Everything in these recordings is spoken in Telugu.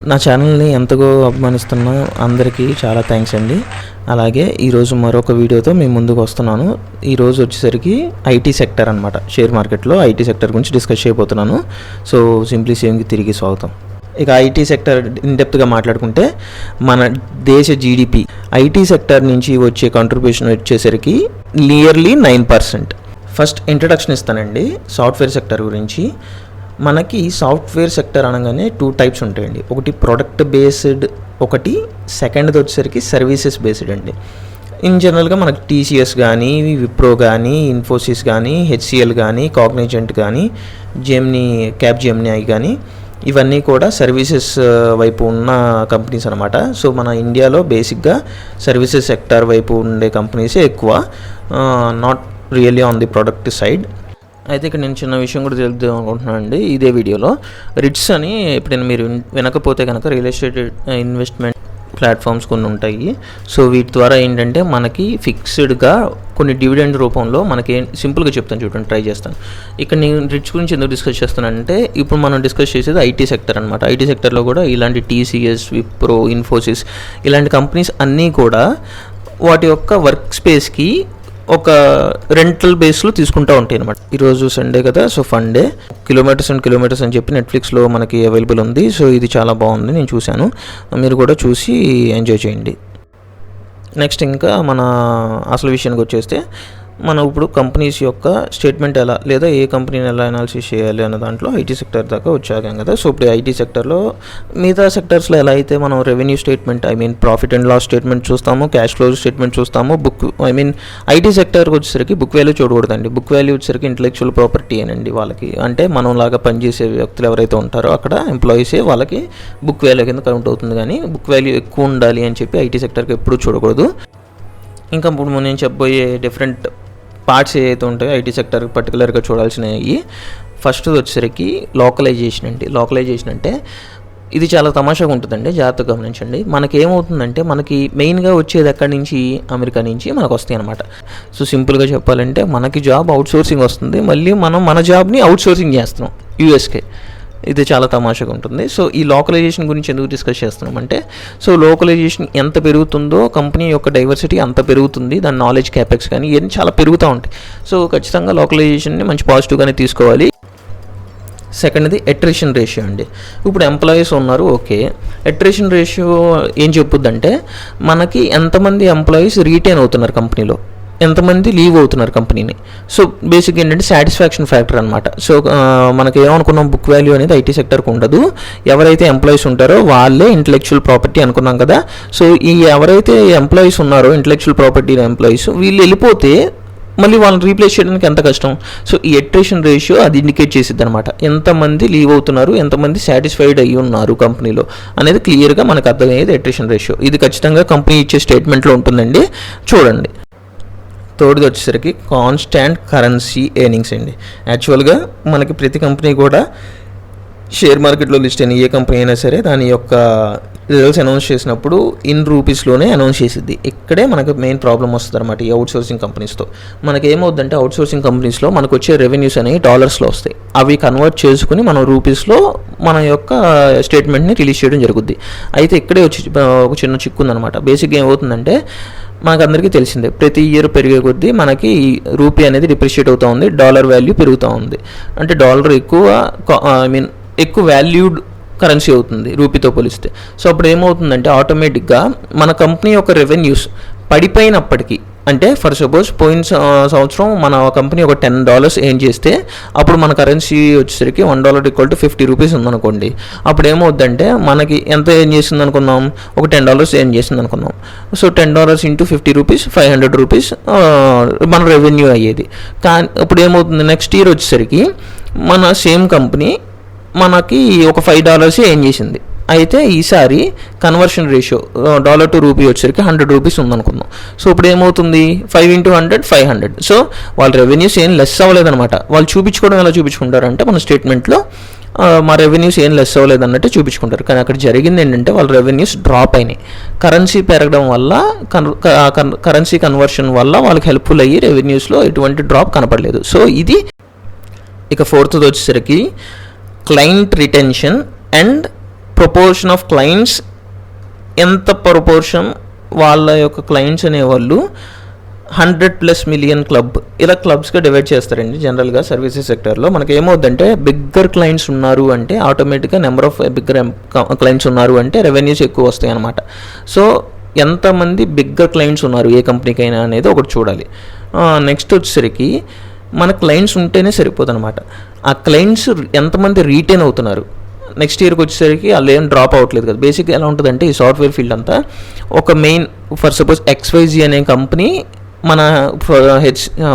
నా ఛానల్ని ఎంతగా అభిమానిస్తున్న అందరికీ చాలా థ్యాంక్స్ అండి. అలాగే ఈరోజు మరొక వీడియోతో మేము ముందుకు వస్తున్నాను. ఈరోజు వచ్చేసరికి ఐటీ సెక్టర్ అనమాట. షేర్ మార్కెట్లో ఐటీ సెక్టర్ గురించి డిస్కస్ చేయబోతున్నాను. సో సింప్లీ సేవింగ్కి తిరిగి స్వాగతం. ఇక ఐటీ సెక్టర్ ఇన్డెప్త్గా మాట్లాడుకుంటే మన దేశ జీడిపి ఐటీ సెక్టర్ నుంచి వచ్చే కంట్రిబ్యూషన్ వచ్చేసరికి నియర్లీ 9%. ఫస్ట్ ఇంట్రడక్షన్ ఇస్తానండి సాఫ్ట్వేర్ సెక్టర్ గురించి. మనకి సాఫ్ట్వేర్ సెక్టర్ అనగానే 2 టైప్స్ ఉంటాయండి. ఒకటి ప్రొడక్ట్ బేస్డ్, ఒకటి సెకండ్ది వచ్చేసరికి సర్వీసెస్ బేస్డ్ అండి. ఇన్ జనరల్గా మనకి టీసీఎస్ కానీ, విప్రో కానీ, ఇన్ఫోసిస్ కానీ, హెచ్సిఎల్ కానీ, కాగ్నిజెంట్ కానీ, క్యాప్జెమినీ కానీ ఇవన్నీ కూడా సర్వీసెస్ వైపు ఉన్న కంపెనీస్ అనమాట. సో మన ఇండియాలో బేసిక్గా సర్వీసెస్ సెక్టర్ వైపు ఉండే కంపెనీసే ఎక్కువ, not really on the product side. అయితే ఇక్కడ నేను చిన్న విషయం కూడా తెలుద్దాం అనుకుంటున్నాను అండి ఇదే వీడియోలో. రిట్స్ అని ఎప్పుడైనా మీరు వినకపోతే కనుక రియల్ ఎస్టేట్ ఇన్వెస్ట్మెంట్ ప్లాట్ఫామ్స్ కొన్ని ఉంటాయి. సో వీటి ద్వారా ఏంటంటే మనకి ఫిక్స్డ్గా కొన్ని డివిడెండ్ రూపంలో మనకి సింపుల్గా చెప్తాను చూడండి, ట్రై చేస్తాను. ఇక్కడ నేను రిట్స్ గురించి ఎందుకు డిస్కస్ చేస్తానంటే ఇప్పుడు మనం డిస్కస్ చేసేది ఐటీ సెక్టర్ అనమాట. ఐటీ సెక్టర్లో కూడా ఇలాంటి టీసీఎస్, విప్రో, ఇన్ఫోసిస్ ఇలాంటి కంపెనీస్ అన్నీ కూడా వాటి యొక్క వర్క్ స్పేస్కి ఒక రెంటల్ బేస్లో తీసుకుంటూ ఉంటాయి అనమాట. ఈరోజు సండే కదా, సో ఫండే కిలోమీటర్స్ అని చెప్పి నెట్ఫ్లిక్స్లో మనకి అవైలబుల్ ఉంది. సో ఇది చాలా బాగుంది, నేను చూశాను. మీరు కూడా చూసి ఎంజాయ్ చేయండి. నెక్స్ట్ ఇంకా మన అసలు విషయానికి వచ్చేస్తే మనం ఇప్పుడు కంపెనీస్ యొక్క స్టేట్మెంట్ ఎలా లేదా ఏ కంపెనీని ఎలా అనాలిసిస్ చేయాలి అన్న దాంట్లో ఐటీ సెక్టర్ దాకా వచ్చాం కదా. సో ఇప్పుడు ఐటీ సెక్టర్లో మిగతా సెక్టర్స్లో ఎలా అయితే మనం revenue statement, profit and loss statement చూస్తాము, క్యాష్ ఫ్లో స్టేట్మెంట్ చూస్తాము, ఐటీ సెక్టర్కి వచ్చేసరికి బుక్ వాల్యూ చూడకూడదండి. బుక్ వాల్యూ వచ్చేసరికి ఇంటలెక్చువల్ ప్రాపర్టీ అనండి. వాళ్ళకి అంటే మనం లాగా పనిచేసే వ్యక్తులు ఎవరైతే ఉంటారో అక్కడ ఎంప్లాయీసే వాళ్ళకి బుక్ వాల్యూ కింద కౌంట్ అవుతుంది. కానీ బుక్ వాల్యూ ఎక్కువ ఉండాలి అని చెప్పి ఐటీ సెక్టర్కి ఎప్పుడూ చూడకూడదు. ఇంకా ఇప్పుడు నేను చెప్పబోయే డిఫరెంట్ పార్ట్స్ ఏవైతే ఉంటాయో ఐటీ సెక్టర్ పర్టికులర్గా చూడాల్సినవి, ఫస్ట్ వచ్చేసరికి లోకలైజేషన్ అండి. లోకలైజేషన్ అంటే ఇది చాలా తమాషాగా ఉంటుందండి, జాగ్రత్తగా గమనించండి. మనకి ఏమవుతుందంటే మనకి మెయిన్గా వచ్చేది ఎక్కడి నుంచి, అమెరికా నుంచి మనకు వస్తాయి అనమాట. సో సింపుల్గా చెప్పాలంటే మనకి జాబ్ అవుట్సోర్సింగ్ వస్తుంది, మళ్ళీ మనం మన జాబ్ని అవుట్సోర్సింగ్ చేస్తున్నాం యూఎస్కే. ఇది చాలా తమాషాగా ఉంటుంది. సో ఈ లోకలైజేషన్ గురించి ఎందుకు డిస్కస్ చేస్తున్నామంటే, సో లోకలైజేషన్ ఎంత పెరుగుతుందో కంపెనీ యొక్క డైవర్సిటీ అంత పెరుగుతుంది, దాని నాలెడ్జ్ క్యాపెక్స్ కానీ ఇవన్నీ చాలా పెరుగుతూ ఉంటాయి. సో ఖచ్చితంగా లోకలైజేషన్ని మంచి పాజిటివ్గానే తీసుకోవాలి. సెకండ్ది అట్రిషన్ రేషియో అండి. ఇప్పుడు ఎంప్లాయీస్ ఉన్నారు, ఓకే. అట్రిషన్ రేషియో ఏం చెప్పుద్దంటే మనకి ఎంతమంది ఎంప్లాయీస్ రీటైన్ అవుతున్నారు కంపెనీలో, ఎంతమంది లీవ్ అవుతున్నారు కంపెనీని. సో బేసిక్ ఏంటంటే సాటిస్ఫాక్షన్ ఫ్యాక్టర్ అనమాట. సో మనకి ఏమనుకున్నాం, బుక్ వాల్యూ అనేది ఐటీ సెక్టర్కి ఉండదు. ఎవరైతే ఎంప్లాయీస్ ఉంటారో వాళ్ళే ఇంటలెక్చువల్ ప్రాపర్టీ అనుకున్నాం కదా. సో ఈ ఎవరైతే ఎంప్లాయీస్ ఉన్నారో ఇంటలెక్చువల్ ప్రాపర్టీ ఎంప్లాయీస్ వీళ్ళు వెళ్ళిపోతే మళ్ళీ వాళ్ళని రీప్లేస్ చేయడానికి ఎంత కష్టం. సో ఈ అట్రిషన్ రేషియో అది ఇండికేట్ చేసిద్ది అనమాట. ఎంతమంది లీవ్ అవుతున్నారు, ఎంతమంది సాటిస్ఫైడ్ అయ్యి ఉన్నారు కంపెనీలో అనేది క్లియర్గా మనకు అర్థమయ్యేది అట్రిషన్ రేషియో. ఇది ఖచ్చితంగా కంపెనీ ఇచ్చే స్టేట్మెంట్లో ఉంటుందండి, చూడండి. థర్డ్ది వచ్చేసరికి కాన్స్టాంట్ కరెన్సీ ఎర్నింగ్స్ అండి. యాక్చువల్గా మనకి ప్రతి కంపెనీ కూడా షేర్ మార్కెట్లో లిస్ట్ అయిన ఏ కంపెనీ అయినా సరే దాని యొక్క రిజల్ట్స్ అనౌన్స్ చేసినప్పుడు ఇన్ రూపీస్లోనే అనౌన్స్ చేసిద్ది. ఇక్కడే మనకు మెయిన్ ప్రాబ్లం వస్తుంది అనమాట ఈ అవుట్సోర్సింగ్ కంపెనీస్తో. మనకి ఏమవుతుందంటే అవుట్సోర్సింగ్ కంపెనీస్లో మనకు వచ్చే రెవెన్యూస్ అనేవి డాలర్స్లో వస్తాయి. అవి కన్వర్ట్ చేసుకుని మనం రూపీస్లో మన యొక్క స్టేట్మెంట్ని రిలీజ్ చేయడం జరుగుద్ది. అయితే ఇక్కడే వచ్చి ఒక చిన్న చిక్కు ఉందన్నమాట. బేసిక్గా ఏమవుతుందంటే మనకు అందరికీ తెలిసిందే, ప్రతి ఇయర్ పెరిగే కొద్దీ మనకి రూపీ అనేది డిప్రిషియేట్ అవుతూ ఉంది, డాలర్ వాల్యూ పెరుగుతూ ఉంది. అంటే డాలర్ ఎక్కువ వాల్యూడ్ కరెన్సీ అవుతుంది రూపీతో పోలిస్తే. సో అప్పుడు ఏమవుతుందంటే ఆటోమేటిక్గా మన కంపెనీ యొక్క రెవెన్యూస్ పడిపోయినప్పటికీ, అంటే ఫర్ సపోజ్ పోయిన సంవత్సరం మన కంపెనీ ఒక $10 ఏం చేస్తే అప్పుడు మన కరెన్సీ వచ్చేసరికి $1 = 50 రూపీస్ ఉందనుకోండి. అప్పుడు ఏమవుద్దంటే మనకి ఎంత ఏం చేసింది అనుకున్నాం, ఒక $10 ఏం చేసింది అనుకున్నాం. సో $10 × 50 రూపీస్ 500 రూపీస్ మన రెవెన్యూ అయ్యేది. కానీ ఇప్పుడు ఏమవుతుంది, నెక్స్ట్ ఇయర్ వచ్చేసరికి మన సేమ్ కంపెనీ మనకి ఒక $5 ఏం చేసింది. అయితే ఈసారి conversion ratio dollar to rupee వచ్చేసరికి 100 రూపీస్ ఉందనుకుందాం. సో ఇప్పుడు ఏమవుతుంది, 5 × 100 500. సో వాళ్ళ రెవెన్యూస్ ఏం లెస్ అవ్వలేదన్నమాట. వాళ్ళు చూపించుకోవడం ఎలా చూపించుకుంటారంటే మన స్టేట్మెంట్లో మా రెవెన్యూస్ ఏం లెస్ అవ్వలేదు అన్నట్టు చూపించుకుంటారు. కానీ అక్కడ జరిగింది ఏంటంటే వాళ్ళ రెవెన్యూస్ డ్రాప్ అయినాయి. కరెన్సీ పెరగడం వల్ల కరెన్సీ కన్వర్షన్ వల్ల వాళ్ళకి హెల్ప్ఫుల్ అయ్యి రెవెన్యూస్లో ఎటువంటి డ్రాప్ కనపడలేదు. సో ఇది. ఇక ఫోర్త్ది వచ్చేసరికి client retention and proportion of clients, ఎంత ప్రపోర్షన్ వాళ్ళ యొక్క క్లయింట్స్ అనేవాళ్ళు 100+ మిలియన్ క్లబ్, ఇలా క్లబ్స్గా డివైడ్ చేస్తారండి జనరల్గా సర్వీసెస్ సెక్టర్లో. మనకి ఏమవుద్దంటే బిగ్గర్ క్లయింట్స్ ఉన్నారు అంటే ఆటోమేటిక్గా నెంబర్ ఆఫ్ బిగ్గర్ క్లయింట్స్ ఉన్నారు అంటే రెవెన్యూస్ ఎక్కువ వస్తాయి అన్నమాట. సో ఎంతమంది బిగ్గర్ క్లయింట్స్ ఉన్నారు ఏ కంపెనీకైనా అనేది ఒకటి చూడాలి. నెక్స్ట్ వచ్చేసరికి మన క్లయింట్స్ ఉంటేనే సరిపోదు అనమాట. ఆ క్లయింట్స్ ఎంతమంది రీటైన్ అవుతున్నారు, నెక్స్ట్ ఇయర్కి వచ్చేసరికి వాళ్ళు ఏం డ్రాప్ అవ్వట్లేదు కదా. బేసిక్గా ఎలా ఉంటుందంటే ఈ సాఫ్ట్వేర్ ఫీల్డ్ అంతా ఒక మెయిన్, ఫర్ సపోజ్ XYZ అనే కంపెనీ మన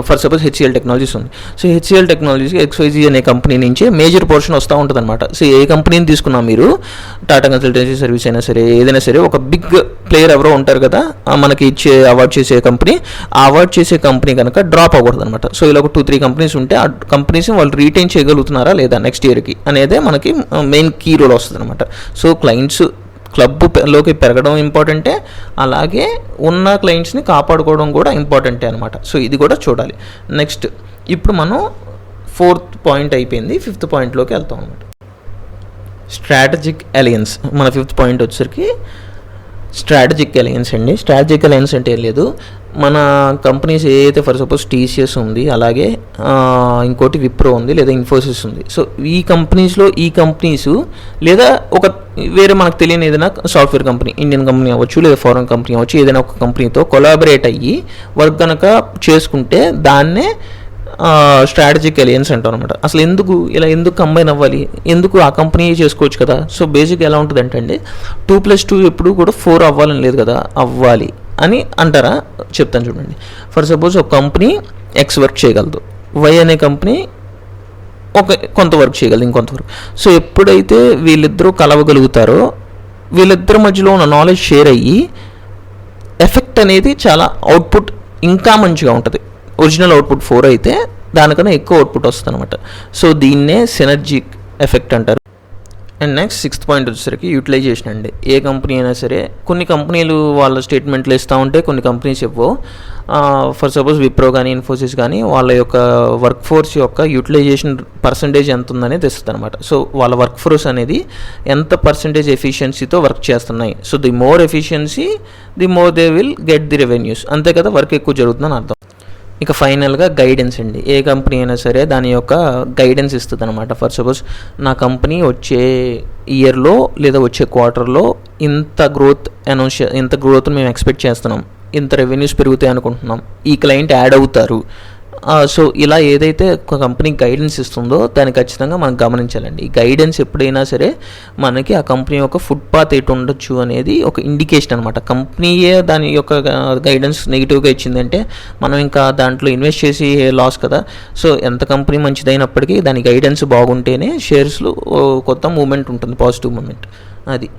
ఫర్ సపోజ్ HCL టెక్నాలజీస్ ఉంది. సో HCL టెక్నాలజీస్ XYZ అనే కంపెనీ నుంచి మేజర్ పోర్షన్ వస్తూ ఉంటుంది అనమాట. సో ఏ కంపెనీని తీసుకున్నా మీరు, టాటా కన్సల్టెన్సీ సర్వీస్ అయినా సరే, ఏదైనా సరే, ఒక బిగ్ ప్లేయర్ ఎవరో ఉంటారు కదా మనకి ఇచ్చే అవార్డ్ చేసే కంపెనీ, ఆ అవార్డ్ చేసే కంపెనీ కనుక డ్రాప్ అవ్వకూడదు అనమాట. సో ఇలా ఒక 2-3 కంపెనీస్ ఉంటే ఆ కంపెనీస్ని వాళ్ళు రీటైన్ చేయగలుగుతున్నారా లేదా నెక్స్ట్ ఇయర్కి అనేదే మనకి మెయిన్ కీ రోల్ వస్తుంది అనమాట. సో క్లయింట్స్ క్లబ్లోకి పెరగడం ఇంపార్టెంటే, అలాగే ఉన్న క్లయింట్స్ని కాపాడుకోవడం కూడా ఇంపార్టెంటే అనమాట. సో ఇది కూడా చూడాలి. నెక్స్ట్ ఇప్పుడు మనం 4th పాయింట్ అయిపోయింది, 5th పాయింట్లోకి వెళ్తాం అనమాట. Strategic alliance. మన 5th పాయింట్ వచ్చేసరికి స్ట్రాటజిక్ అలయన్స్ అండి. స్ట్రాటజిక్ అలయన్స్ అంటే ఏం లేదు, మన కంపెనీస్ ఏదైతే ఫర్ సపోజ్ TCS ఉంది, అలాగే ఇంకోటి విప్రో ఉంది, లేదా ఇన్ఫోసిస్ ఉంది. సో ఈ కంపెనీస్ లేదా ఒక వేరే మనకు తెలియని ఏదైనా సాఫ్ట్వేర్ కంపెనీ, ఇండియన్ కంపెనీ అవ్వచ్చు లేదా ఫారెన్ కంపెనీ అవ్వచ్చు, ఏదైనా ఒక కంపెనీతో కొలాబరేట్ అయ్యి వర్క్ కనుక చేసుకుంటే దాన్నే స్ట్రాటజిక్ అలయన్స్ అంటాం అనమాట. అసలు ఎందుకు కంబైన్ అవ్వాలి, ఎందుకు ఆ కంపెనీ చేసుకోవచ్చు కదా. సో బేసిక్ ఎలా ఉంటుందంటే అండి, 2+2 ఎప్పుడు కూడా 4 అవ్వాలని లేదు కదా, అవ్వాలి అని అంటారా, చెప్తాను చూడండి. ఫర్ సపోజ్ ఒక కంపెనీ X వర్క్ చేయగలదు, Y అనే కంపెనీ కొంత వర్క్ చేయగలదు, ఇంకొంతవరకు. సో ఎప్పుడైతే వీళ్ళిద్దరూ కలవగలుగుతారో, వీళ్ళిద్దరి మధ్యలో ఉన్న నాలెడ్జ్ షేర్ అయ్యి ఎఫెక్ట్ అనేది చాలా అవుట్పుట్ ఇంకా మంచిగా ఉంటుంది. ఒరిజినల్ అవుట్పుట్ 4 అయితే దానికన్నా ఎక్కువ అవుట్పుట్ వస్తుంది అనమాట. సో దీన్నే సినర్జిక్ ఎఫెక్ట్ అంటారు. అండ్ నెక్స్ట్ 6th పాయింట్ వచ్చేసరికి యూటిలైజేషన్ అండి. ఏ కంపెనీ అయినా సరే, కొన్ని కంపెనీలు వాళ్ళ స్టేట్మెంట్లు ఇస్తూ ఉంటే కొన్ని కంపెనీస్ ఇవ్వవు. ఫర్ సపోజ్ విప్రో కానీ ఇన్ఫోసిస్ కానీ వాళ్ళ యొక్క వర్క్ ఫోర్స్ యొక్క యూటిలైజేషన్ పర్సంటేజ్ ఎంత ఉందనేది తెస్తుంది అనమాట. సో వాళ్ళ వర్క్ ఫోర్స్ అనేది ఎంత పర్సంటేజ్ ఎఫిషియన్సీతో వర్క్ చేస్తున్నాయి. So the more efficiency, the more they will get the revenues. అంతే కదా, వర్క్ ఎక్కువ జరుగుతుందని అర్థం. ఇక ఫైనల్గా గైడెన్స్ అండి. ఏ కంపెనీ అయినా సరే దాని యొక్క గైడెన్స్ ఇస్తుంది అనమాట. ఫర్ సపోజ్ నా కంపెనీ వచ్చే ఇయర్లో లేదా వచ్చే క్వార్టర్లో ఇంత గ్రోత్ మేము ఎక్స్పెక్ట్ చేస్తున్నాం, ఇంత రెవెన్యూస్ పెరుగుతాయి అనుకుంటున్నాం, ఈ క్లయింట్ యాడ్ అవుతారు. సో ఇలా ఏదైతే ఒక కంపెనీ గైడెన్స్ ఇస్తుందో దాన్ని ఖచ్చితంగా మనం గమనించాలండి. ఈ గైడెన్స్ ఎప్పుడైనా సరే మనకి ఆ కంపెనీ యొక్క ఫుట్పాత్ ఎటు ఉండొచ్చు అనేది ఒక ఇండికేషన్ అనమాట. కంపెనీయే దాని యొక్క గైడెన్స్ నెగిటివ్గా ఇచ్చిందంటే మనం ఇంకా దాంట్లో ఇన్వెస్ట్ చేసి లాస్ కదా. సో ఎంత కంపెనీ మంచిదైనప్పటికీ దాని గైడెన్స్ బాగుంటేనే షేర్స్లో కొత్త మూమెంట్ ఉంటుంది, పాజిటివ్ మూమెంట్. అది